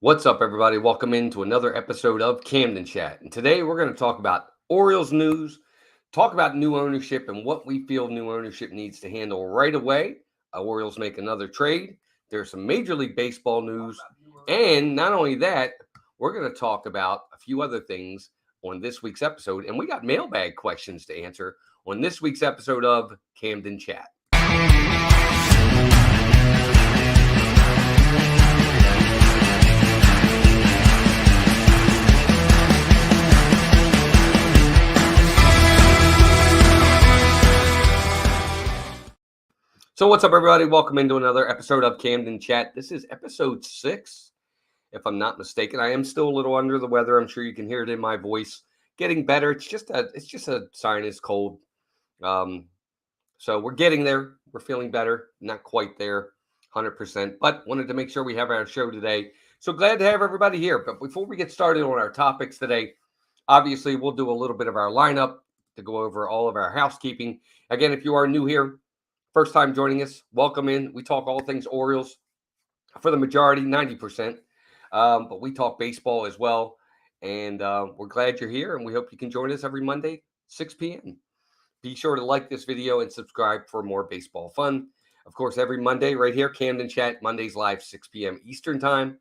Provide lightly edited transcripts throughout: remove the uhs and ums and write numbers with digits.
What's up, everybody? Welcome into another episode of Camden Chat. And today we're going to talk about Orioles news, talk about new ownership and what we feel new ownership needs to handle right away. Orioles make another trade. There's some Major League Baseball news. And not only that, we're going to talk about a few other things on this week's episode. And we got mailbag questions to answer on this week's episode of Camden Chat. So what's up, everybody? Welcome into another episode of Camden Chat. This is episode 6, if I'm not mistaken. I am still a little under the weather. I'm sure you can hear it in my voice. Getting better. It's just a sinus cold. So we're getting there. We're feeling better. Not quite there, 100%. But wanted to make sure we have our show today. So glad to have everybody here. But before we get started on our topics today, obviously we'll do a little bit of our lineup to go over all of our housekeeping. Again, if you are new here, first time joining us, welcome in. We talk all things Orioles for the majority, 90%. But we talk baseball as well. And we're glad you're here. And we hope you can join us every Monday, 6 p.m. Be sure to like this video and subscribe for more baseball fun. Of course, every Monday right here, Camden Chat, Mondays live, 6 p.m. Eastern time.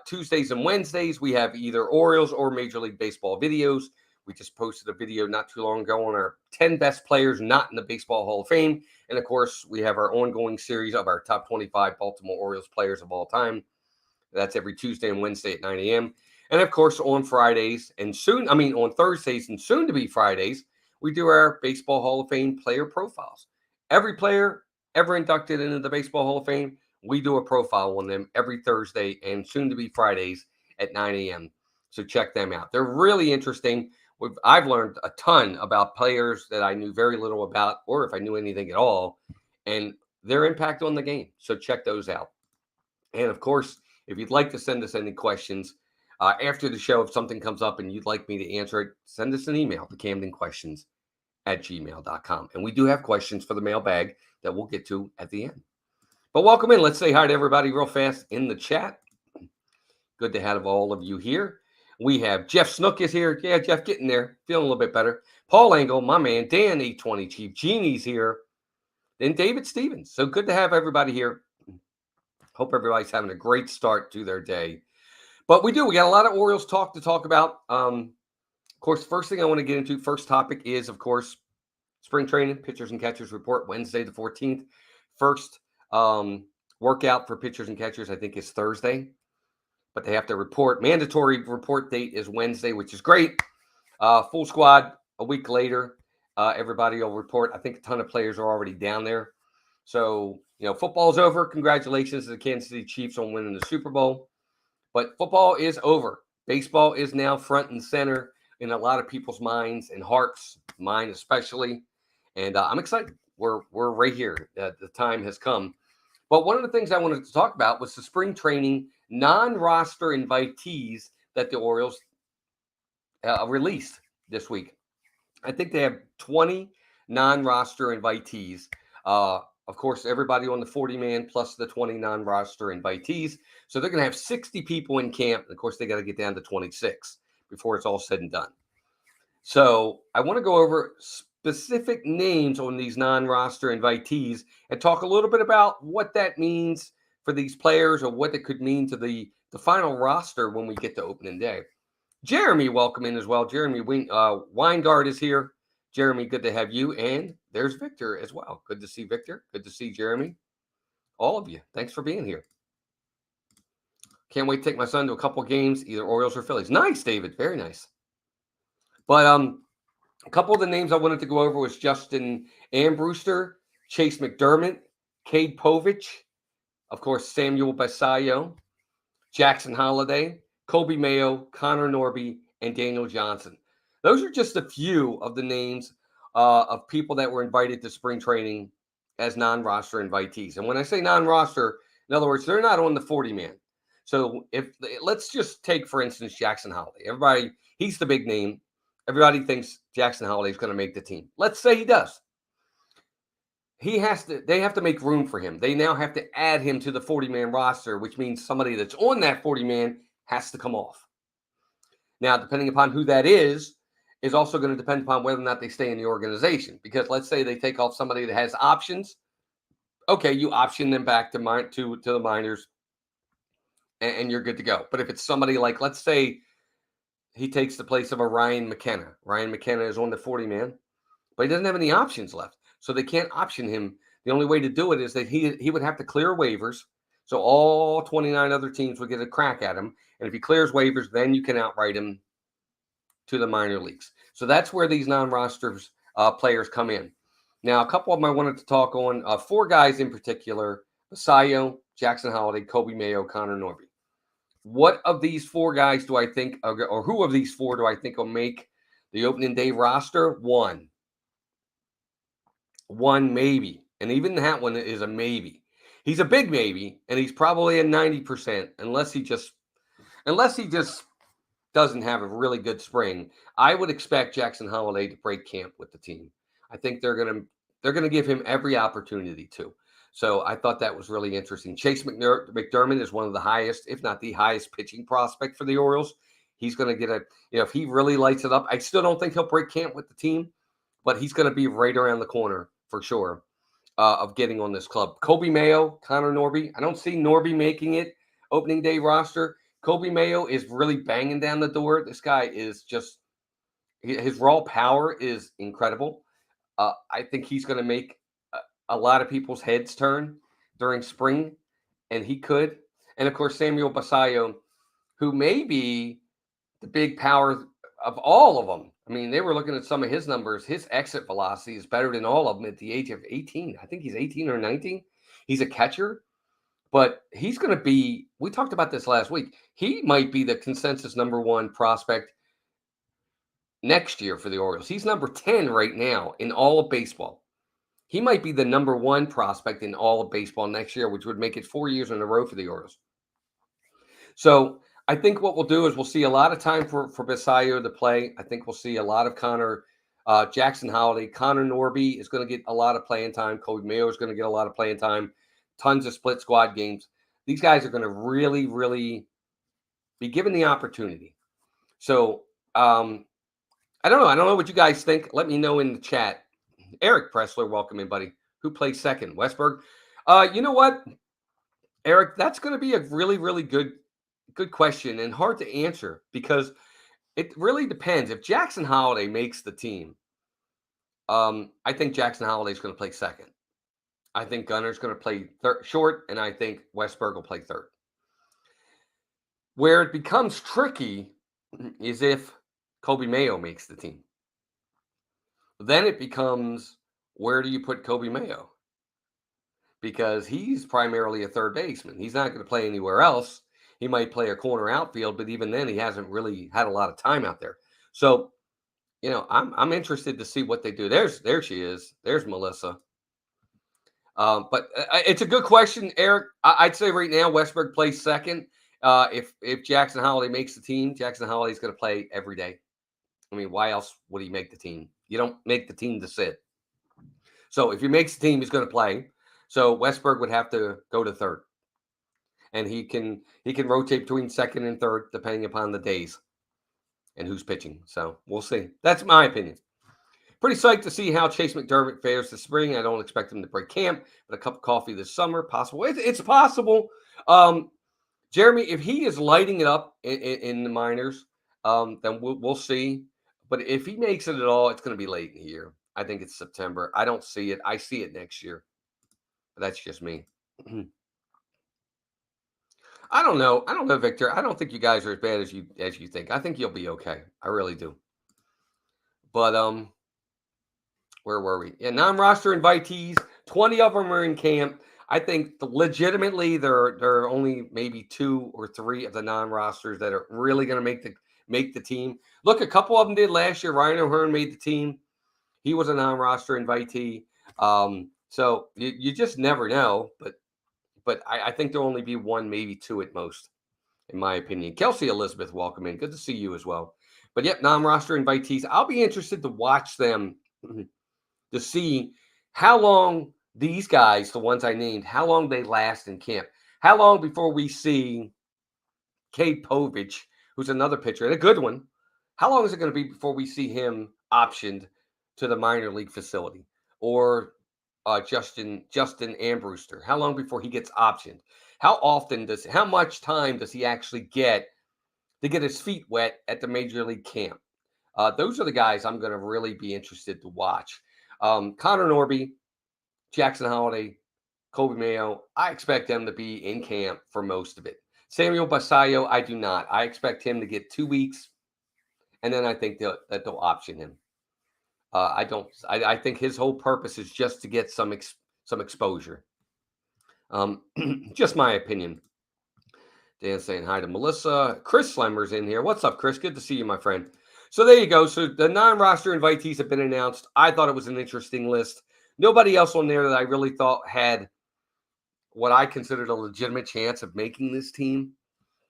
Tuesdays and Wednesdays, we have either Orioles or Major League Baseball videos. We just posted a video not too long ago on our 10 best players not in the Baseball Hall of Fame. And, of course, we have our ongoing series of our top 25 Baltimore Orioles players of all time. That's every Tuesday and Wednesday at 9 a.m. And, of course, on Thursdays and soon to be Fridays, we do our Baseball Hall of Fame player profiles. Every player ever inducted into the Baseball Hall of Fame, we do a profile on them every Thursday and soon to be Fridays at 9 a.m. So check them out. They're really interesting. I've learned a ton about players that I knew very little about, or if I knew anything at all, and their impact on the game. So check those out. And of course, if you'd like to send us any questions after the show, if something comes up and you'd like me to answer it, send us an email to camdenquestions@gmail.com. And we do have questions for the mailbag that we'll get to at the end. But welcome in. Let's say hi to everybody real fast in the chat. Good to have all of you here. We have Jeff Snook is here. Yeah, Jeff, getting there. Feeling a little bit better. Paul Engel, my man. Dan, 820 Chief. Jeannie's here. Then David Stevens. So good to have everybody here. Hope everybody's having a great start to their day. But we got a lot of Orioles talk to talk about. Of course, first thing I want to get into, first topic is, of course, spring training, pitchers and catchers report Wednesday the 14th. First workout for pitchers and catchers, I think, is Thursday. But they have to report. Mandatory report date is Wednesday, which is great. Full squad a week later. Everybody will report. I think a ton of players are already down there. So, football's over. Congratulations to the Kansas City Chiefs on winning the Super Bowl. But football is over. Baseball is now front and center in a lot of people's minds and hearts, mine especially. And I'm excited. We're right here. The time has come. But one of the things I wanted to talk about was the spring training non-roster invitees that the Orioles released this week. I think they have 20 non-roster invitees. Of course, everybody on the 40-man plus the 20 non-roster invitees. So they're going to have 60 people in camp. And of course, they got to get down to 26 before it's all said and done. So I want to go over specific names on these non-roster invitees and talk a little bit about what that means for these players or what it could mean to the final roster when we get to opening day. Jeremy, welcome in as well. Jeremy Weingard is here. Jeremy, good to have you. And there's Victor as well. Good to see Victor. Good to see Jeremy. All of you. Thanks for being here. Can't wait to take my son to a couple games, either Orioles or Phillies. Nice, David. Very nice. But a couple of the names I wanted to go over was Justin Ambrewster, Chase McDermott, Cade Povich, of course, Samuel Basallo, Jackson Holliday, Kobe Mayo, Connor Norby, and Daniel Johnson. Those are just a few of the names of people that were invited to spring training as non-roster invitees. And when I say non-roster, in other words, they're not on the 40-man. So let's just take, for instance, Jackson Holliday. He's the big name. Everybody thinks Jackson Holliday is going to make the team. Let's say he does. They have to make room for him. They now have to add him to the 40-man roster, which means somebody that's on that 40-man has to come off. Now, depending upon who that is also going to depend upon whether or not they stay in the organization. Because let's say they take off somebody that has options. Okay, you option them back to the minors, and you're good to go. But if it's somebody like, let's say he takes the place of a Ryan McKenna. Ryan McKenna is on the 40-man, but he doesn't have any options left. So they can't option him. The only way to do it is that he would have to clear waivers. So all 29 other teams would get a crack at him. And if he clears waivers, then you can outright him to the minor leagues. So that's where these non-rosters players come in. Now, a couple of them I wanted to talk on. 4 guys in particular: Basayo, Jackson Holiday, Kobe Mayo, Connor Norby. What of these 4 guys do I think, or who of these 4 do I think will make the opening day roster? One maybe. And even that one is a maybe. He's a big maybe, and he's probably a 90%, unless he just doesn't have a really good spring. I would expect Jackson Holiday to break camp with the team. I think they're gonna give him every opportunity to. So I thought that was really interesting. Chase McDermott is one of the highest, if not the highest, pitching prospect for the Orioles. He's going to get if he really lights it up. I still don't think he'll break camp with the team, but he's going to be right around the corner for sure of getting on this club. Kobe Mayo, Connor Norby. I don't see Norby making it opening day roster. Kobe Mayo is really banging down the door. This guy is just, his raw power is incredible. I think he's going to make a lot of people's heads turn during spring, and he could. And of course, Samuel Basayo, who may be the big power of all of them. I mean, they were looking at some of his numbers. His exit velocity is better than all of them at the age of 18. I think he's 18 or 19. He's a catcher, but he's going to be, we talked about this last week, he might be the consensus number 1 prospect next year for the Orioles. He's number 10 right now in all of baseball. He might be the number 1 prospect in all of baseball next year, which would make it 4 years in a row for the Orioles. So I think what we'll do is we'll see a lot of time for Basayo to play. I think we'll see a lot of Jackson Holiday. Connor Norby is going to get a lot of playing time. Kobe Mayo is going to get a lot of playing time. Tons of split squad games. These guys are going to really, really be given the opportunity. So I don't know. I don't know what you guys think. Let me know in the chat. Eric Pressler, welcome in, buddy. Who plays second? Westberg. You know what, Eric? That's going to be a really, really good question and hard to answer because it really depends. If Jackson Holiday makes the team, I think Jackson Holiday is going to play second. I think Gunner's going to play short, and I think Westberg will play third. Where it becomes tricky is if Kobe Mayo makes the team. Then it becomes, where do you put Kobe Mayo? Because he's primarily a third baseman. He's not going to play anywhere else. He might play a corner outfield, but even then he hasn't really had a lot of time out there. So, I'm interested to see what they do. There she is. There's Melissa. But it's a good question, Eric. I'd say right now Westberg plays second. If Jackson Holiday makes the team, Jackson Holiday's going to play every day. I mean, why else would he make the team? You don't make the team to sit. So if he makes the team, he's going to play. So Westberg would have to go to third. And he can rotate between second and third depending upon the days and who's pitching. So we'll see. That's my opinion. Pretty psyched to see how Chase McDermott fares this spring. I don't expect him to break camp, but a cup of coffee this summer, possible. It's possible. Jeremy, if he is lighting it up in the minors, then we'll see. But if he makes it at all, it's going to be late in the year. I think it's September. I don't see it. I see it next year. But that's just me. I don't know. Victor. I don't think you guys are as bad as you think. I think you'll be okay. I really do. But where were we? Yeah, non-roster invitees. 20 of them are in camp. I think legitimately there are only maybe 2 or 3 of the non-rosters that are really going to make the team. Look, a couple of them did last year. Ryan O'Hearn made the team. He was a non-roster invitee. So you just never know. But I think there'll only be 1, maybe 2 at most, in my opinion. Kelsey Elizabeth, welcome in. Good to see you as well. But yep, non-roster invitees. I'll be interested to watch them to see how long these guys, the ones I named, how long they last in camp. How long before we see Cade Povich, who's another pitcher and a good one, how long is it going to be before we see him optioned to the minor league facility? Or Justin Ambrewster, how long before he gets optioned? How much time does he actually get to get his feet wet at the major league camp? Those are the guys I'm going to really be interested to watch. Connor Norby, Jackson Holiday, Kobe Mayo, I expect them to be in camp for most of it. Samuel Basayo, I do not. I expect him to get 2 weeks, and then I think that they'll option him. I don't. I think his whole purpose is just to get some exposure. Just my opinion. Dan saying hi to Melissa. Chris Slemmer's in here. What's up, Chris? Good to see you, my friend. So there you go. So the non-roster invitees have been announced. I thought it was an interesting list. Nobody else on there that I really thought had what I considered a legitimate chance of making this team.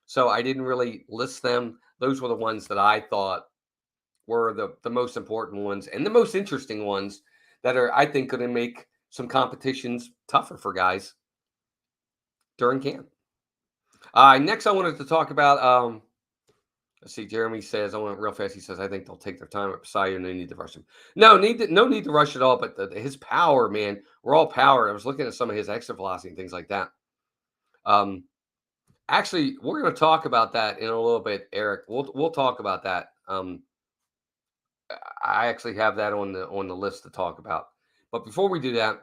So I didn't really list them. Those were the ones that I thought were the most important ones and the most interesting ones that are, I think, going to make some competitions tougher for guys during camp. Next, I wanted to talk about, let's see, Jeremy says, I want real fast. He says, I think they'll take their time at Basayo and they need to rush him. No need to rush at all, but his power, man, we're all power. I was looking at some of his exit velocity and things like that. Actually, we're going to talk about that in a little bit, Eric. We'll talk about that. I actually have that on the list to talk about. But before we do that,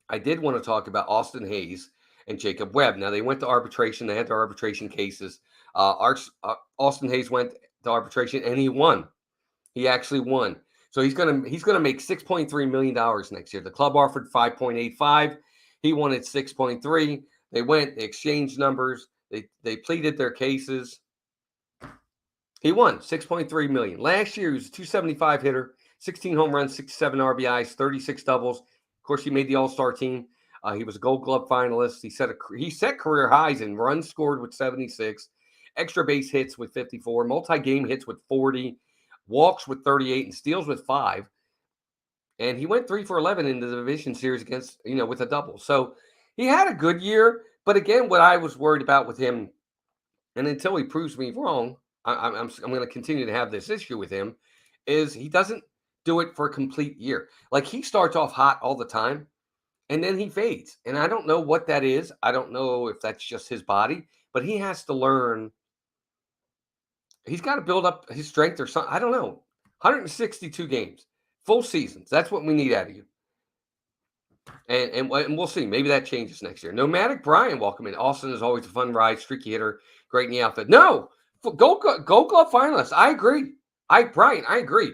I did want to talk about Austin Hayes and Jacob Webb. Now, they went to arbitration. They had their arbitration cases. Austin Hayes went to arbitration, and he won. He actually won. So he's gonna make $6.3 million next year. The club offered 5.85. He wanted 6.3. They exchanged numbers. They pleaded their cases. He won $6.3 million. Last year, he was a 275 hitter, 16 home runs, 67 RBIs, 36 doubles. Of course, he made the All-Star team. He was a Gold Glove finalist. He set career highs in runs scored with 76, extra base hits with 54, multi-game hits with 40, walks with 38, and steals with 5. And he went 3 for 11 in the division series against, with a double. So he had a good year. But again, what I was worried about with him, and until he proves me wrong, I'm going to continue to have this issue with him, is he doesn't do it for a complete year. Like, he starts off hot all the time, and then he fades. And I don't know what that is. I don't know if that's just his body, but he has to learn. He's got to build up his strength or something. I don't know. 162 games, full seasons. That's what we need out of you. And we'll see. Maybe that changes next year. Nomadic Brian, welcome in. Austin is always a fun ride, streaky hitter, great in the outfit. No, Gold Glove finalist. I agree. Brian, I agree.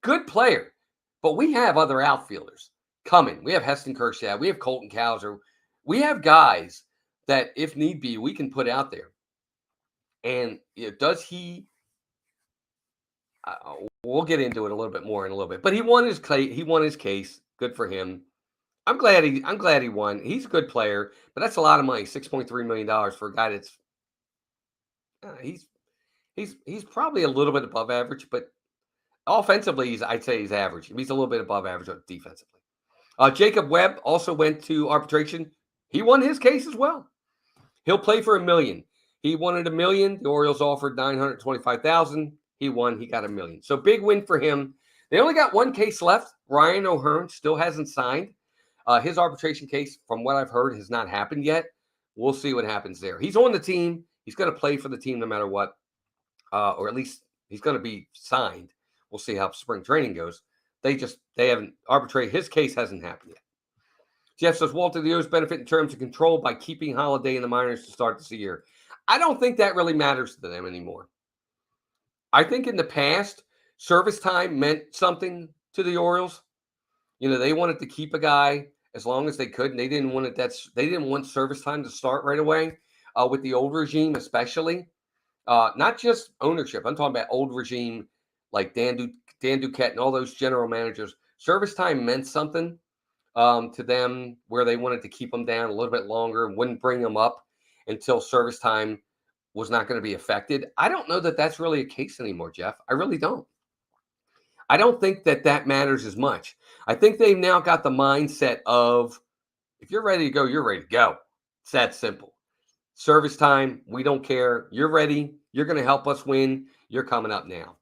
Good player. But we have other outfielders coming. We have Heston Kjerstad. We have Colton Cowser. We have guys that, if need be, we can put out there. And does he? We'll get into it a little bit more in a little bit. But he won his case. Good for him. I'm glad he won. He's a good player, but that's a lot of money. $6.3 million for a guy that's he's probably a little bit above average, but offensively, I'd say he's average. He's a little bit above average defensively. Jacob Webb also went to arbitration. He won his case as well. He'll play for $1 million. He wanted $1 million. The Orioles offered $925,000. He won. He got $1 million. So big win for him. They only got one case left. Ryan O'Hearn still hasn't signed. His arbitration case, from what I've heard, has not happened yet. We'll see what happens there. He's on the team. He's going to play for the team no matter what, or at least he's going to be signed. We'll see how spring training goes. They haven't arbitrated. His case hasn't happened yet. Jeff says, Walter, the O's benefit in terms of control by keeping Holiday in the minors to start this year. I don't think that really matters to them anymore. I think in the past, service time meant something to the Orioles. They wanted to keep a guy as long as they could, and they didn't want service time to start right away. With the old regime, especially, not just ownership. I'm talking about old regime, like Dan Duquette and all those general managers. Service time meant something to them, where they wanted to keep them down a little bit longer and wouldn't bring them up until service time was not going to be affected. I don't know that that's really a case anymore, Jeff. I really don't. I don't think that matters as much. I think they've now got the mindset of If you're ready to go, you're ready to go. It's that simple. Service time, we don't care. You're ready. You're going to help us win. You're coming up now.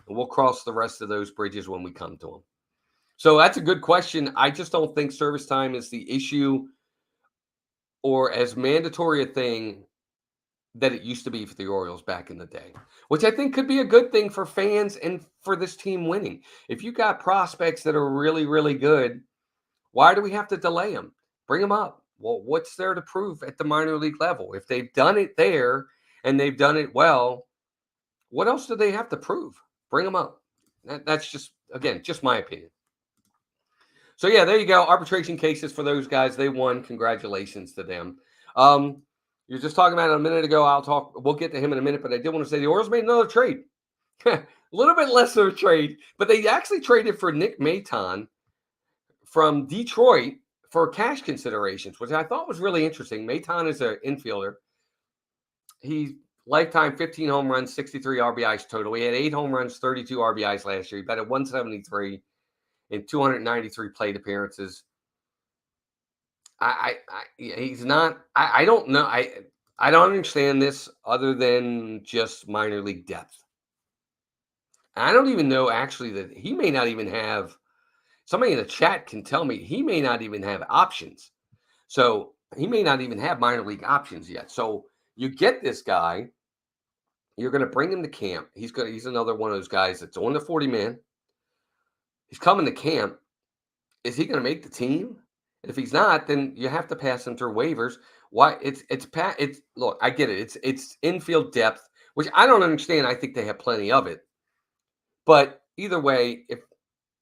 And we'll cross the rest of those bridges when we come to them. So that's a good question. I just don't think service time is the issue or as mandatory a thing that it used to be for the Orioles back in the day, which I think could be a good thing for fans and for this team winning. If you got prospects that are really, really good, why do we have to delay them? Bring them up. Well, what's there to prove at the minor league level? If they've done it there and they've done it well, what else do they have to prove? Bring them up. That's just, again, just my opinion. So, yeah, there you go. Arbitration cases for those guys. They won. Congratulations to them. You're just talking about it a minute ago. We'll get to him in a minute, but I did want to say the Orioles made another trade. A little bit less of a trade, but they actually traded for Nick Maton from Detroit for cash considerations, which I thought was really interesting. Maton is an infielder. He's lifetime 15 home runs, 63 RBIs total. He had 8 home runs, 32 RBIs last year. He batted 173 in 293 plate appearances. He's not. I don't know. I don't understand this other than just minor league depth. I don't even know actually that he may not even have. Somebody in the chat can tell me he may not even have options. So he may not even have minor league options yet. So you get this guy, you're going to bring him to camp. He's another one of those guys that's on the 40-man. He's coming to camp. Is he going to make the team? If he's not, then you have to pass him through waivers. Why? It's look, I get it. It's infield depth, which I don't understand. I think they have plenty of it. But either way, if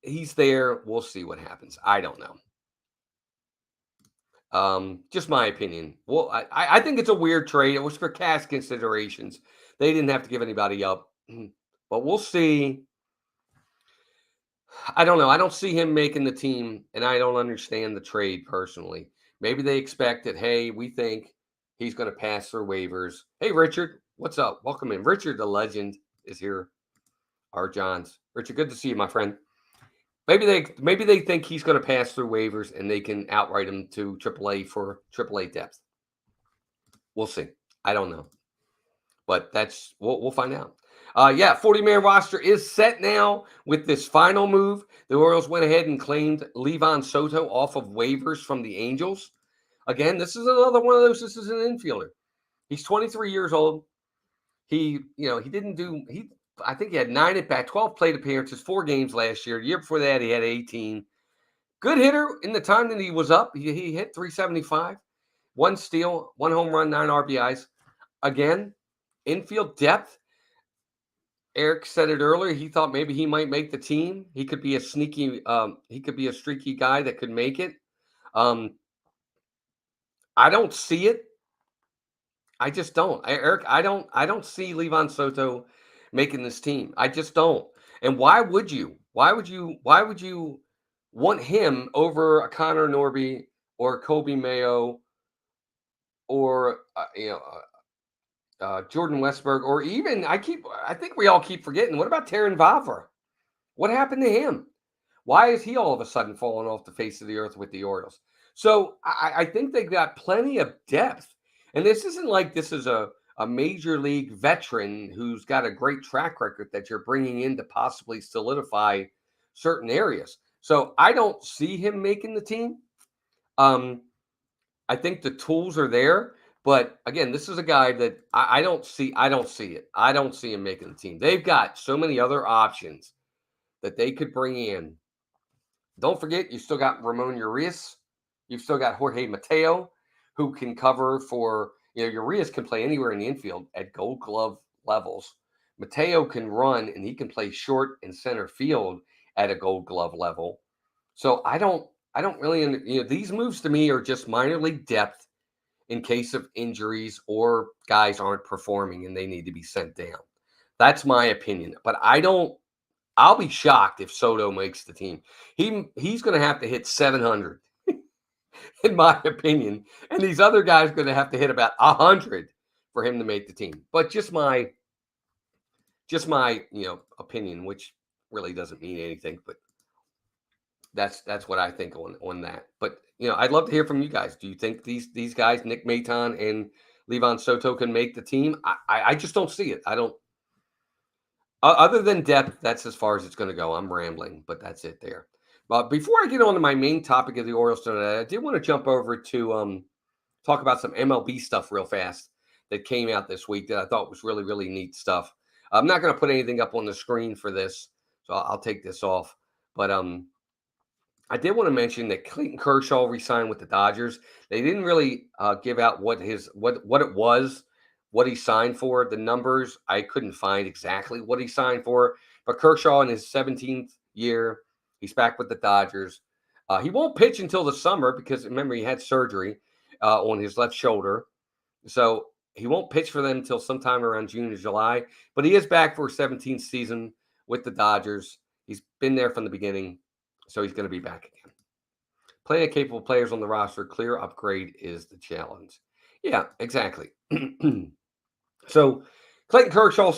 he's there, we'll see what happens. I don't know. Just my opinion. Well, I think it's a weird trade. It was for cash considerations. They didn't have to give anybody up. But we'll see. I don't know. I don't see him making the team, and I don't understand the trade personally. Maybe they expect that, hey, we think he's going to pass through waivers. Hey, Richard, what's up? Welcome in. Richard, the legend, is here. Our Johns. Richard, good to see you, my friend. Maybe they think he's going to pass through waivers and they can outright him to AAA for AAA depth. We'll see. I don't know, but we'll find out. 40-man roster is set now with this final move. The Orioles went ahead and claimed Livan Soto off of waivers from the Angels. Again, this is another one of those. This is an infielder. He's 23 years old. I think he had 9 at bat, 12 plate appearances, 4 games last year. The year before that, he had 18. Good hitter in the time that he was up. He hit 375, 1 steal, 1 home run, 9 RBIs. Again, infield depth. Eric said it earlier. He thought maybe he might make the team. He could be a streaky guy that could make it. I don't see it. I just don't. Eric, I don't see Livan Soto making this team. I just don't. And why would you? Why would you want him over a Connor Norby or Kobe Mayo or Jordan Westberg, or even I think we all keep forgetting. What about Taron Vavra? What happened to him? Why is he all of a sudden falling off the face of the earth with the Orioles? So I think they've got plenty of depth. And this isn't like this is a major league veteran who's got a great track record that you're bringing in to possibly solidify certain areas. So I don't see him making the team. I think the tools are there. But again, this is a guy that I don't see it. I don't see him making the team. They've got so many other options that they could bring in. Don't forget, you still got Ramon Urias. You've still got Jorge Mateo, who can cover for, Urias can play anywhere in the infield at Gold Glove levels. Mateo can run, and he can play short and center field at a Gold Glove level. So I don't really, these moves to me are just minor league depth in case of injuries or guys aren't performing and they need to be sent down. That's my opinion. But I'll be shocked if Soto makes the team. He's going to have to hit 700, in my opinion. And these other guys are going to have to hit about 100 for him to make the team. But just my opinion, which really doesn't mean anything. But That's what I think on that. But I'd love to hear from you guys. Do you think these guys, Nick Maton and Levon Soto, can make the team? I just don't see it. I don't. Other than depth, that's as far as it's going to go. I'm rambling, but that's it there. But before I get on to my main topic of the Orioles tonight, I did want to jump over to talk about some MLB stuff real fast that came out this week that I thought was really, really neat stuff. I'm not going to put anything up on the screen for this, so I'll take this off. But I did want to mention that Clayton Kershaw re-signed with the Dodgers. They didn't really give out what it was, what he signed for. The numbers, I couldn't find exactly what he signed for. But Kershaw in his 17th year, he's back with the Dodgers. He won't pitch until the summer because, remember, he had surgery on his left shoulder. So he won't pitch for them until sometime around June or July. But he is back for his 17th season with the Dodgers. He's been there from the beginning. So he's going to be back again. Plenty of capable players on the roster. Clear upgrade is the challenge. Yeah, exactly. So Clayton Kershaw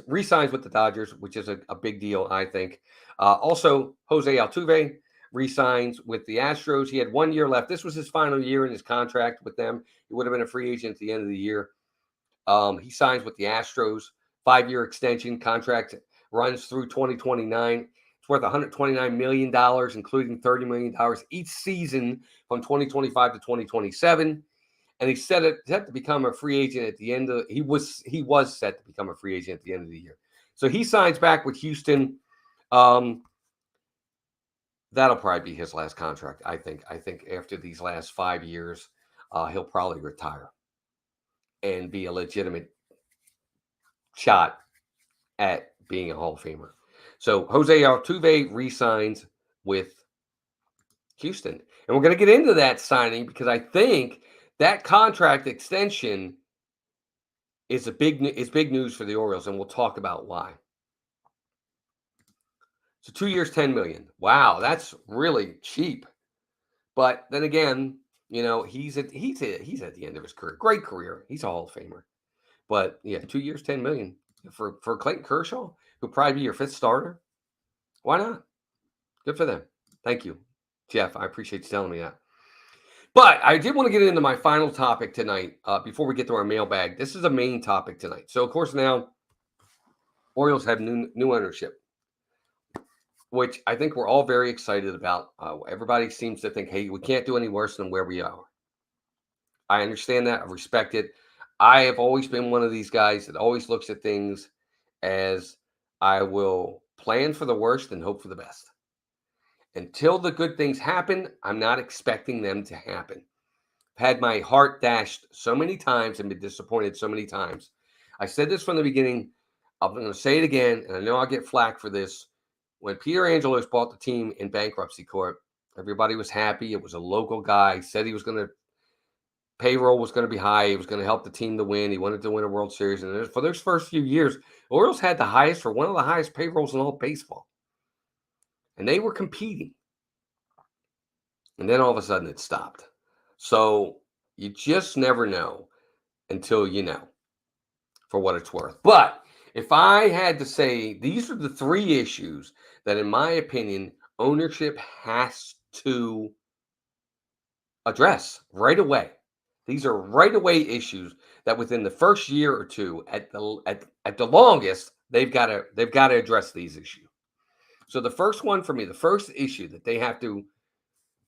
re-signs with the Dodgers, which is a big deal, I think. Also, Jose Altuve re-signs with the Astros. He had 1 year left. This was his final year in his contract with them. He would have been a free agent at the end of the year. He signs with the Astros. 5-year extension contract runs through 2029. It's worth $129 million, including $30 million each season from 2025 to 2027. And he's set to become a free agent at the end of he was set to become a free agent at the end of the year. So he signs back with Houston. That'll probably be his last contract, I think. I think after these last 5 years, he'll probably retire and be a legitimate shot at being a Hall of Famer. So Jose Altuve re-signs with Houston. And we're going to get into that signing because I think that contract extension is big news for the Orioles, and we'll talk about why. So 2 years, $10 million. Wow, that's really cheap. But then again, he's at the end of his career. Great career. He's a Hall of Famer. But yeah, 2 years, $10 million for Clayton Kershaw, who'll probably be your fifth starter. Why not? Good for them. Thank you, Jeff. I appreciate you telling me that. But I did want to get into my final topic tonight before we get to our mailbag. This is a main topic tonight. So, of course, now Orioles have new ownership, which I think we're all very excited about. Everybody seems to think, hey, we can't do any worse than where we are. I understand that. I respect it. I have always been one of these guys that always looks at things as I will plan for the worst and hope for the best. Until the good things happen, I'm not expecting them to happen. I've had my heart dashed so many times and been disappointed so many times. I said this from the beginning. I'm going to say it again, and I know I'll get flack for this. When Peter Angelos bought the team in bankruptcy court, everybody was happy. It was a local guy. He said he was going to payroll was going to be high. He was going to help the team to win. He wanted to win a World Series. And for those first few years, Orioles had the highest or one of the highest payrolls in all baseball. And they were competing. And then all of a sudden it stopped. So you just never know until you know, for what it's worth. But if I had to say, these are the three issues that, in my opinion, ownership has to address right away. These are right away issues that within the first year or two, at the longest, they've got to address these issues. So the first one for me, the first issue that they have to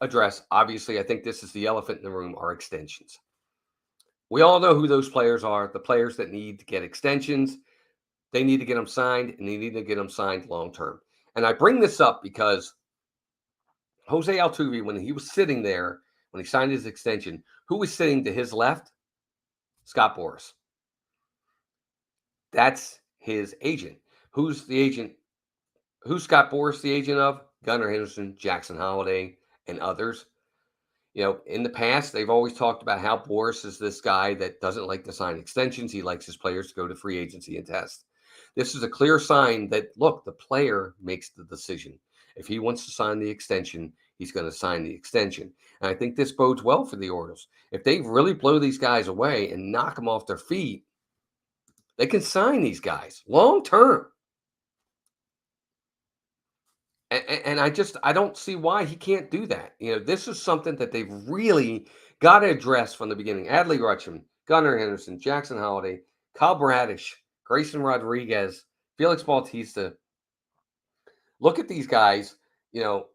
address, obviously, I think this is the elephant in the room, are extensions. We all know who those players are, the players that need to get extensions. They need to get them signed, and they need to get them signed long term. And I bring this up because Jose Altuve, when he was sitting there, when he signed his extension, who was sitting to his left? Scott Boras. That's his agent. Who's the agent? Who's Scott Boras the agent of? Gunnar Henderson, Jackson Holliday, and others. In the past, they've always talked about how Boras is this guy that doesn't like to sign extensions. He likes his players to go to free agency and test. This is a clear sign that, look, the player makes the decision. If he wants to sign the extension, he's going to sign the extension. And I think this bodes well for the Orioles. If they really blow these guys away and knock them off their feet, they can sign these guys long term. And I don't see why he can't do that. This is something that they've really got to address from the beginning. Adley Rutschman, Gunnar Henderson, Jackson Holliday, Kyle Bradish, Grayson Rodriguez, Felix Bautista. Look at these guys. You know,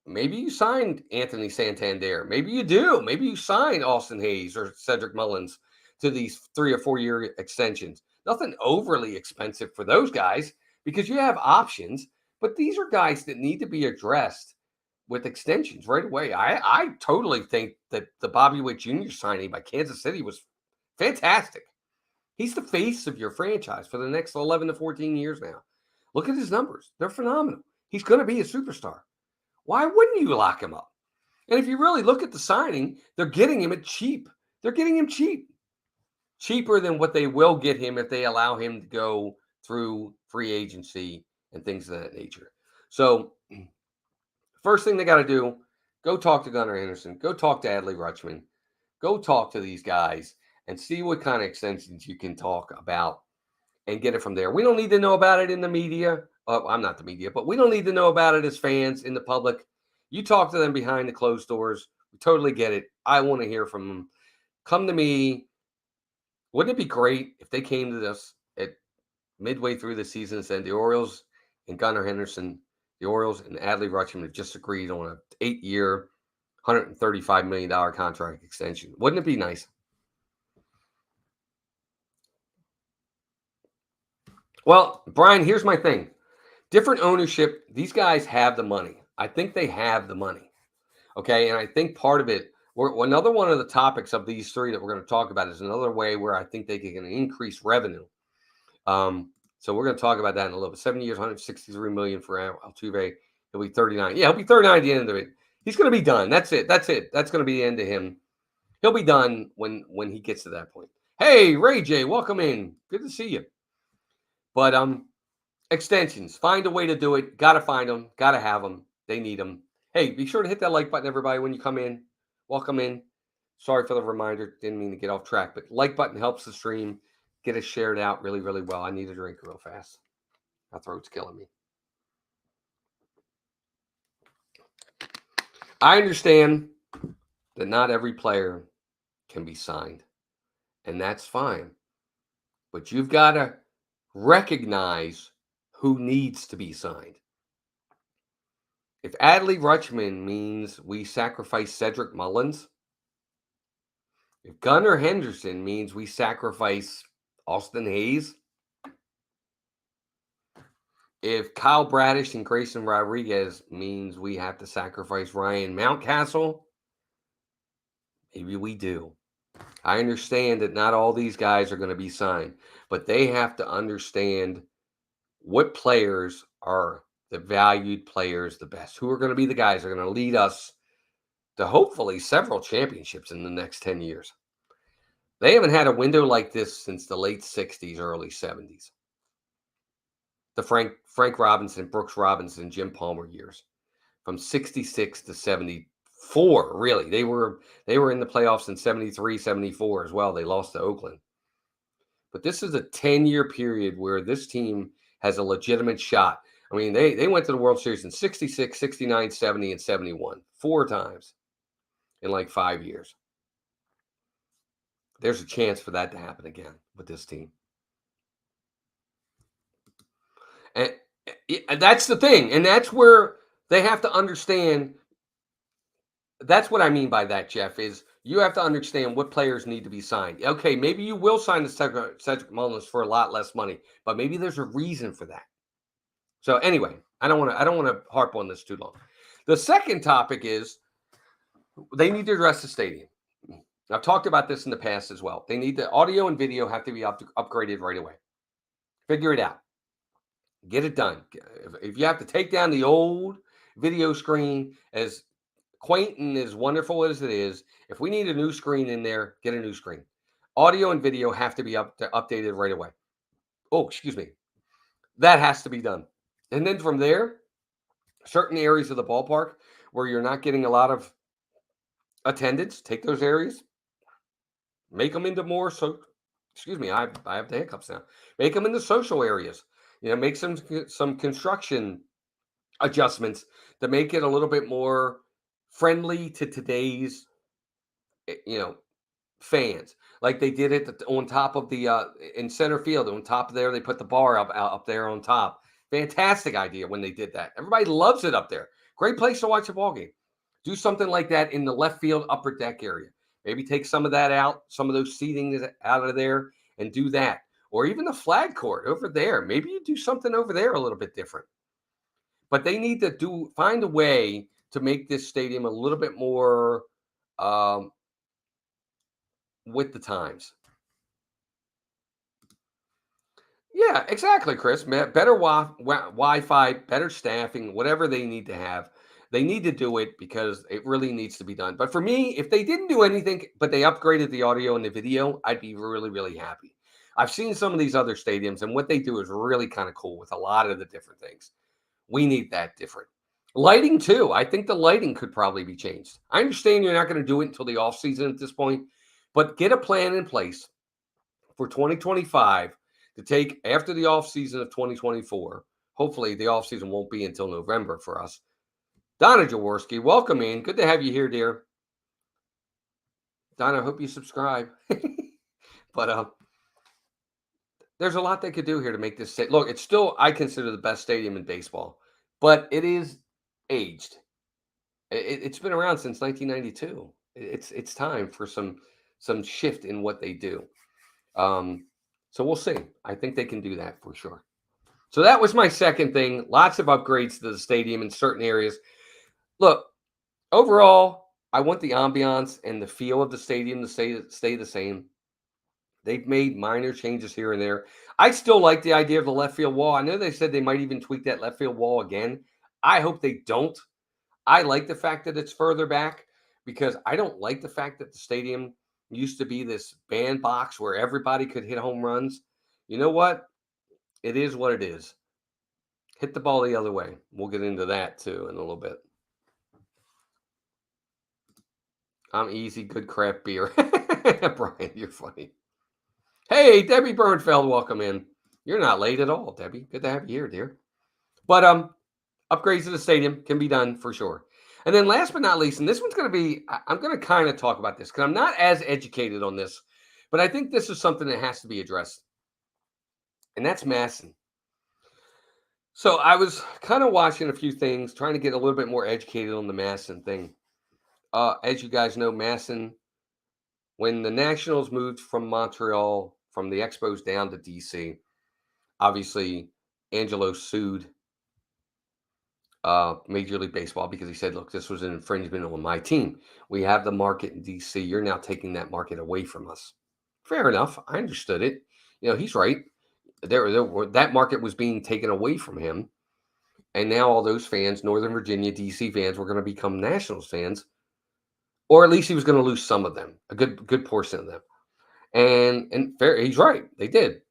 maybe you signed Anthony Santander. Maybe you do. Maybe you signed Austin Hayes or Cedric Mullins to these 3 or 4 year extensions. Nothing overly expensive for those guys because you have options. But these are guys that need to be addressed with extensions right away. I totally think that the Bobby Witt Jr. signing by Kansas City was fantastic. He's the face of your franchise for the next 11 to 14 years now. Look at his numbers. They're phenomenal. He's going to be a superstar. Why wouldn't you lock him up? And if you really look at the signing, they're getting him at cheap. They're getting him cheap. Cheaper than what they will get him if they allow him to go through free agency and things of that nature. So, first thing they got to do, go talk to Gunnar Henderson. Go talk to Adley Rutschman. Go talk to these guys and see what kind of extensions you can talk about and get it from there. We don't need to know about it in the media. I'm not the media, but we don't need to know about it as fans in the public. You talk to them behind the closed doors. We totally get it. I want to hear from them. Come to me. Wouldn't it be great if they came to us at midway through the season and said the Orioles and Gunnar Henderson, the Orioles and Adley Rutschman have just agreed on an 8-year, $135 million contract extension? Wouldn't it be nice? Well, Brian, here's my thing. Different ownership, these guys have the money. I think they have the money. Okay. And I think part of it, another one of the topics of these three that we're going to talk about is another way where I think they can increase revenue. So we're going to talk about that in a little bit. 7 years, $163 million for Altuve. He'll be 39. Yeah, he'll be 39 at the end of it. He's going to be done. That's it. That's going to be the end of him. He'll be done when he gets to that point. Hey, Ray J, welcome in. Good to see you. But extensions, find a way to do it. Got to find them. Got to have them. They need them. Hey, be sure to hit that like button, everybody, when you come in. Welcome in. Sorry for the reminder. Didn't mean to get off track, but like button helps the stream get it shared out really, really well. I need a drink real fast. My throat's killing me. I understand that not every player can be signed, and that's fine. But you've got to recognize who needs to be signed. If Adley Rutschman means we sacrifice Cedric Mullins, if Gunnar Henderson means we sacrifice Austin Hayes, if Kyle Bradish and Grayson Rodriguez means we have to sacrifice Ryan Mountcastle, maybe we do. I understand that not all these guys are going to be signed, but they have to understand what players are the valued players the best, who are going to be the guys that are going to lead us to hopefully several championships in the next 10 years. They haven't had a window like this since the late 60s, early 70s. The Frank Robinson, Brooks Robinson, Jim Palmer years, from 66 to 74, really. They were in the playoffs in 73, 74 as well. They lost to Oakland. But this is a 10-year period where this team has a legitimate shot. I mean, they went to the World Series in 66, 69, 70, and 71, 4 times in like 5 years. There's a chance for that to happen again with this team. And that's the thing. And that's where they have to understand. That's what I mean by that, Jeff, is you have to understand what players need to be signed. Okay, maybe you will sign the Cedric Mullins for a lot less money, but maybe there's a reason for that. So anyway, I don't want to harp on this too long. The second topic is they need to address the stadium. I've talked about this in the past as well. They need the audio and video have to be upgraded right away. Figure it out. Get it done. If you have to take down the old video screen, as quaint and as wonderful as it is, if we need a new screen in there, get a new screen. Audio and video have to be updated right away. Oh, excuse me. That has to be done. And then from there, certain areas of the ballpark where you're not getting a lot of attendance, take those areas, make them into more. So, excuse me, I have the hiccups now. Make them into social areas. Make some construction adjustments to make it a little bit more friendly to today's, fans. Like they did it on top of the in center field on top of there. They put the bar up there on top. Fantastic idea when they did that. Everybody loves it up there. Great place to watch a ball game. Do something like that in the left field upper deck area. Maybe take some of that out, some of those seating out of there, and do that. Or even the flag court over there. Maybe you do something over there a little bit different. But they need to find a way to make this stadium a little bit more with the times. Yeah, exactly, Chris. Better Wi-Fi, better staffing, whatever they need to have. They need to do it because it really needs to be done. But for me, if they didn't do anything, but they upgraded the audio and the video, I'd be really, really happy. I've seen some of these other stadiums, and what they do is really kind of cool with a lot of the different things. We need that different. Lighting, too. I think the lighting could probably be changed. I understand you're not going to do it until the offseason at this point, but get a plan in place for 2025 to take after the offseason of 2024. Hopefully, the offseason won't be until November for us. Donna Jaworski, welcome in. Good to have you here, dear. Donna, I hope you subscribe. But there's a lot they could do here to make this – look, it's still, I consider, the best stadium in baseball, but it is aged. It's been around since 1992. It's time for some shift in what they do. So we'll see. I think they can do that for sure. So that was my second thing. Lots of upgrades to the stadium in certain areas. Look, overall, I want the ambiance and the feel of the stadium to stay the same. They've made minor changes here and there. I still like the idea of the left field wall. I know they said they might even tweak that left field wall again. I hope they don't. I like the fact that it's further back because I don't like the fact that the stadium used to be this bandbox where everybody could hit home runs. You know what? It is what it is. Hit the ball the other way. We'll get into that too in a little bit. I'm easy, good craft beer. Brian, you're funny. Hey, Debbie Bernfeld, welcome in. You're not late at all, Debbie. Good to have you here, dear. But upgrades to the stadium can be done for sure. And then last but not least, and this one's going to be, I'm going to kind of talk about this because I'm not as educated on this, but I think this is something that has to be addressed. And that's MASN. So I was kind of watching a few things, trying to get a little bit more educated on the MASN thing. As you guys know, MASN, when the Nationals moved from Montreal, from the Expos down to DC, obviously Angelo sued Major League Baseball because he said, look, this was an infringement on my team. We have the market in DC. You're now taking that market away from us. Fair enough. I understood it. He's right. That market was being taken away from him. And now all those fans, Northern Virginia, DC fans, were going to become Nationals fans. Or at least he was going to lose some of them, a good portion of them. And fair, he's right. They did.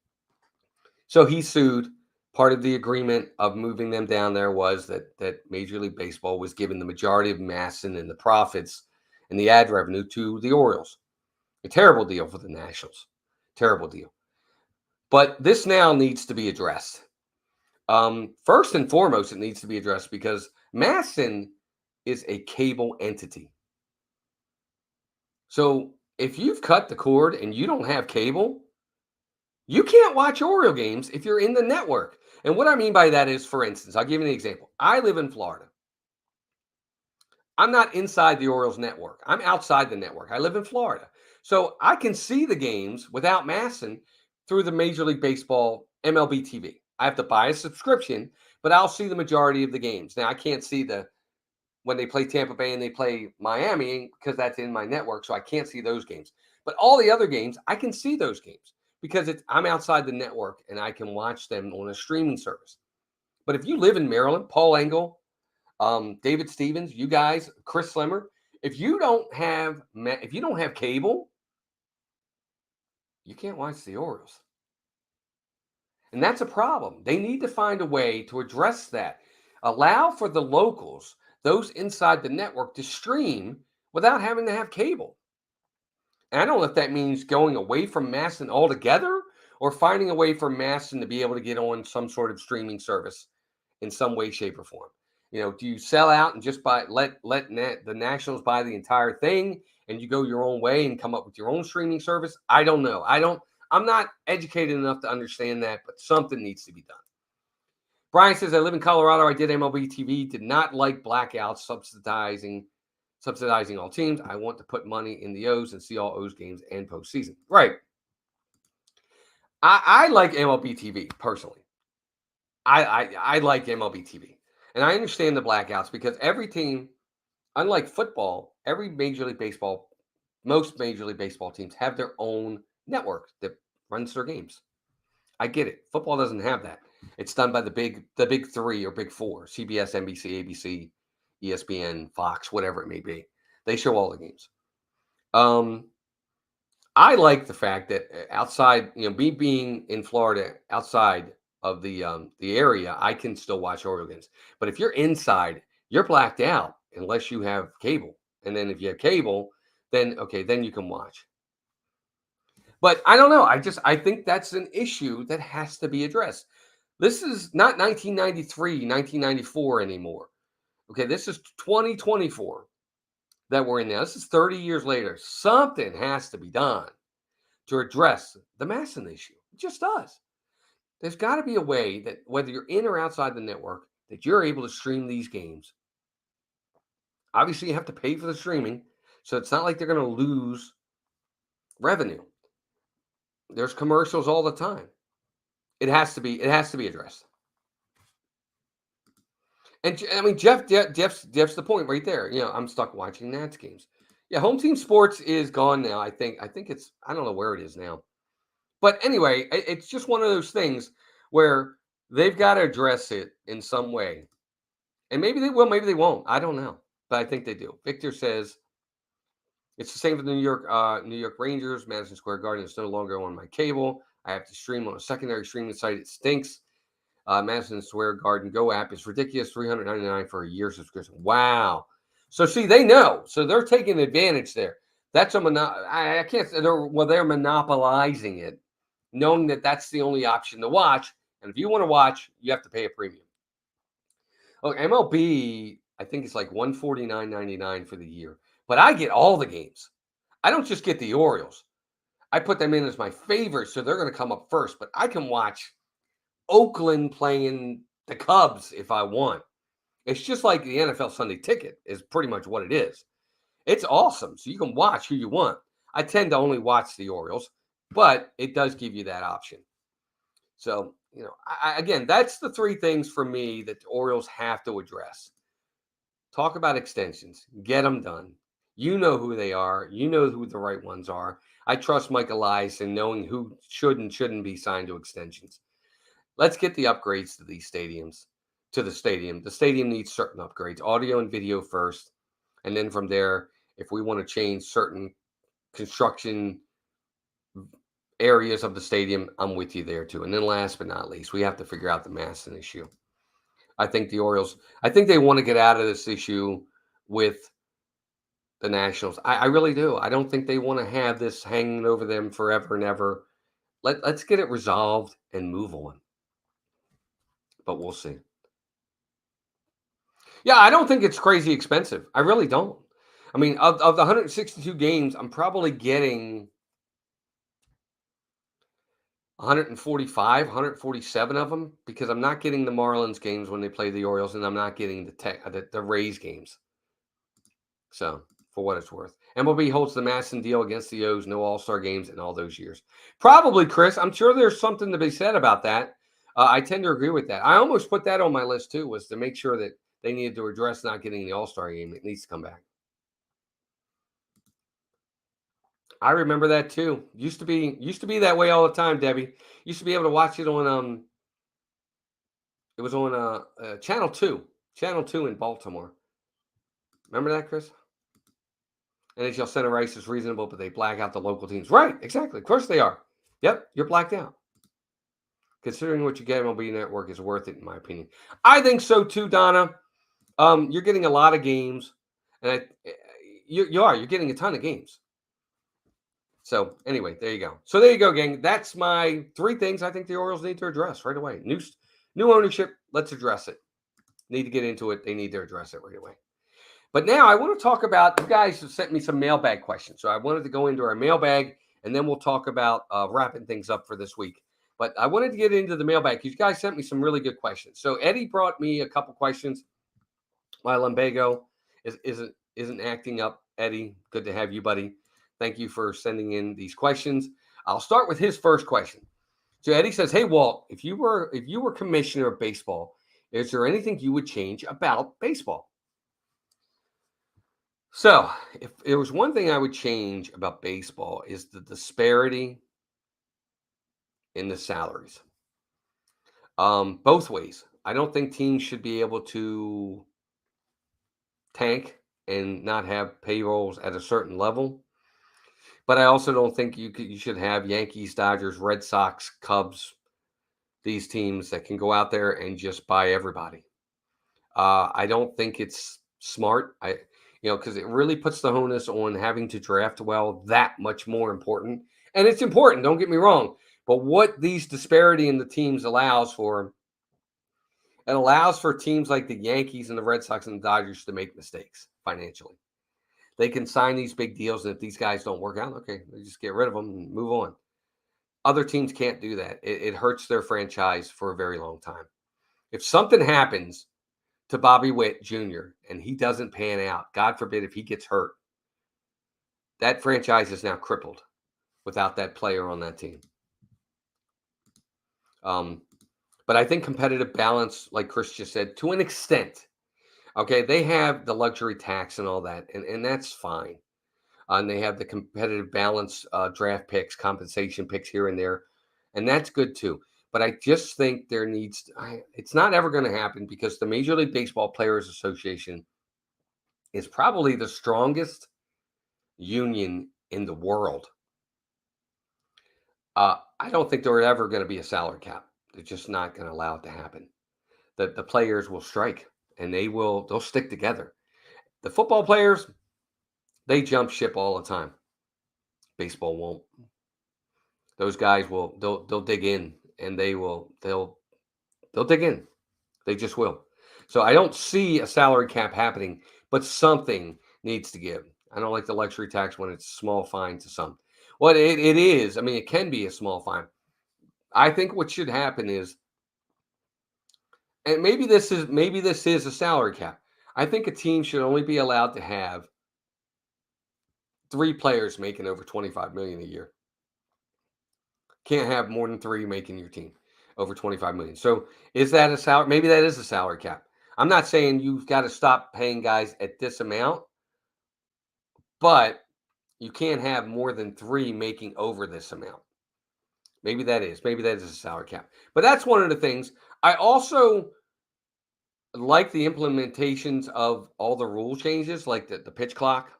So he sued. Part of the agreement of moving them down there was that Major League Baseball was giving the majority of MASN and the profits and the ad revenue to the Orioles. A terrible deal for the Nationals. Terrible deal. But this now needs to be addressed. First and foremost, it needs to be addressed because MASN is a cable entity. So if you've cut the cord and you don't have cable, you can't watch Oriole games if you're in the network. And what I mean by that is, for instance, I'll give you an example. I live in Florida. I'm not inside the Orioles network. I'm outside the network. I live in Florida. So I can see the games without MASN through the Major League Baseball MLB TV. I have to buy a subscription, but I'll see the majority of the games. Now, I can't see when they play Tampa Bay and they play Miami because that's in my network, so I can't see those games. But all the other games, I can see those games because I'm outside the network and I can watch them on a streaming service. But if you live in Maryland, Paul Engel, David Stevens, you guys, Chris Slimmer, if you don't have cable, you can't watch the Orioles. And that's a problem. They need to find a way to address that. Allow for the locals, those inside the network, to stream without having to have cable. And I don't know if that means going away from MASN altogether or finding a way for MASN to be able to get on some sort of streaming service in some way, shape, or form. Do you sell out and just let the Nationals buy the entire thing and you go your own way and come up with your own streaming service? I don't know. I'm not educated enough to understand that, but something needs to be done. Brian says, I live in Colorado. I did MLB TV, did not like blackouts subsidizing all teams. I want to put money in the O's and see all O's games and postseason. Right. I like MLB TV personally. I like MLB TV. And I understand the blackouts because every team, unlike football, most Major League Baseball teams have their own network that runs their games. I get it. Football doesn't have that. It's done by the big three or big four: CBS, NBC, ABC, ESPN, Fox, whatever it may be. They show all the games. I like the fact that outside, me being in Florida, outside of the area, I can still watch Orioles games. But if you're inside, you're blacked out unless you have cable. And then if you have cable, then you can watch. But I don't know. I think that's an issue that has to be addressed. This is not 1993, 1994 anymore. Okay, this is 2024 that we're in now. This is 30 years later. Something has to be done to address the Masson issue. It just does. There's got to be a way that whether you're in or outside the network, that you're able to stream these games. Obviously, you have to pay for the streaming, so it's not like they're going to lose revenue. There's commercials all the time. It has to be addressed. And I mean, Jeff's the point right there. I'm stuck watching Nats games. Yeah, home team sports is gone now. I think it's, I don't know where it is now. But anyway, it's just one of those things where they've got to address it in some way. And maybe they will, maybe they won't. I don't know. But I think they do. Victor says, it's the same for the New York Rangers. Madison Square Garden is no longer on my cable. I have to stream on a secondary streaming site. It stinks. Madison Square Garden Go app is ridiculous. $399 for a year subscription. Wow. So see, they know. So they're taking advantage there. That's I can't say they're monopolizing it, knowing that that's the only option to watch. And if you want to watch, you have to pay a premium. Oh, MLB, I think it's like $149.99 for the year. But I get all the games. I don't just get the Orioles. I put them in as my favorite, so they're going to come up first. But I can watch Oakland playing the Cubs if I want. It's just like the NFL Sunday Ticket is pretty much what it is. It's awesome. So you can watch who you want. I tend to only watch the Orioles, but it does give you that option. So, again, that's the three things for me that the Orioles have to address. Talk about extensions. Get them done. You know who they are. You know who the right ones are. I trust Mike Elias in knowing who should and shouldn't be signed to extensions. Let's get the upgrades to these stadiums, to the stadium. The stadium needs certain upgrades, audio and video first. And then from there, if we want to change certain construction areas of the stadium, I'm with you there too. And then last but not least, we have to figure out the Masson issue. I think the Orioles, they want to get out of this issue with the Nationals. I really do. I don't think they want to have this hanging over them forever and ever. Let's get it resolved and move on. But we'll see. Yeah, I don't think it's crazy expensive. I really don't. I mean, of the 162 games, I'm probably getting 145, 147 of them because I'm not getting the Marlins games when they play the Orioles, and I'm not getting the Rays games. So, for what it's worth. MLB holds the Masson deal against the O's, no All-Star games in all those years. Probably, Chris. I'm sure there's something to be said about that. I tend to agree with that. I almost put that on my list, too, was to make sure that they needed to address not getting the All-Star game. It needs to come back. I remember that too. Used to be that way all the time, Debbie. Used to be able to watch it on it was on Channel 2 in Baltimore. Remember that, Chris? NHL center rice is reasonable, but they black out the local teams. Right, exactly. Of course they are. Yep, you're blacked out. Considering what you get, MLB Network is worth it, in my opinion. I think so too, Donna. You're getting a lot of games, and you're getting a ton of games. So anyway, there you go. So there you go, gang. That's my three things I think the Orioles need to address right away. New ownership. Let's address it. need to get into it. They need to address it right away. But now I want to talk about, you guys have sent me some mailbag questions. So I wanted to go into our mailbag, and then we'll talk about wrapping things up for this week. But I wanted to get into the mailbag because you guys sent me some really good questions. So Eddie brought me a couple questions. My lumbago isn't acting up. Eddie, good to have you, buddy. Thank you for sending in these questions. I'll start with his first question. So Eddie says, "Hey Walt, if you were commissioner of baseball, is there anything you would change about baseball?" So, if there was one thing I would change about baseball is the disparity in the salaries. Both ways. I don't think teams should be able to tank and not have payrolls at a certain level. But I also don't think you should have Yankees, Dodgers, Red Sox, Cubs, these teams that can go out there and just buy everybody. I don't think it's smart. Because it really puts the onus on having to draft well that much more important. And it's important, don't get me wrong. But what these disparity in the teams allows for, it allows for teams like the Yankees and the Red Sox and the Dodgers to make mistakes financially. They can sign these big deals, and if these guys don't work out, okay, they just get rid of them and move on. Other teams can't do that. It hurts their franchise for a very long time. If something happens to Bobby Witt Jr. and he doesn't pan out, God forbid if he gets hurt, that franchise is now crippled without that player on that team. But I think competitive balance, like Chris just said, to an extent, okay, they have the luxury tax and all that, and that's fine. And they have the competitive balance draft picks, compensation picks here and there, and that's good too. But I just think there needs it's not ever going to happen because the Major League Baseball Players Association is probably the strongest union in the world. I don't think there ever going to be a salary cap. They're just not going to allow it to happen. The players will strike and they'll stick together. The football players, they jump ship all the time. Baseball won't. Those guys they'll dig in and they'll dig in. They just will. So I don't see a salary cap happening, but something needs to give. I don't like the luxury tax when it's a small fine to some. Well, it is. I mean, it can be a small fine. I think what should happen is, and maybe this is a salary cap. I think a team should only be allowed to have 3 players making over $25 million a year. Can't have more than 3 making your team over $25 million. So is that a salary? Maybe that is a salary cap. I'm not saying you've got to stop paying guys at this amount, but you can't have more than 3 making over this amount. Maybe that is a salary cap. But that's one of the things. I also like the implementations of all the rule changes, like the pitch clock.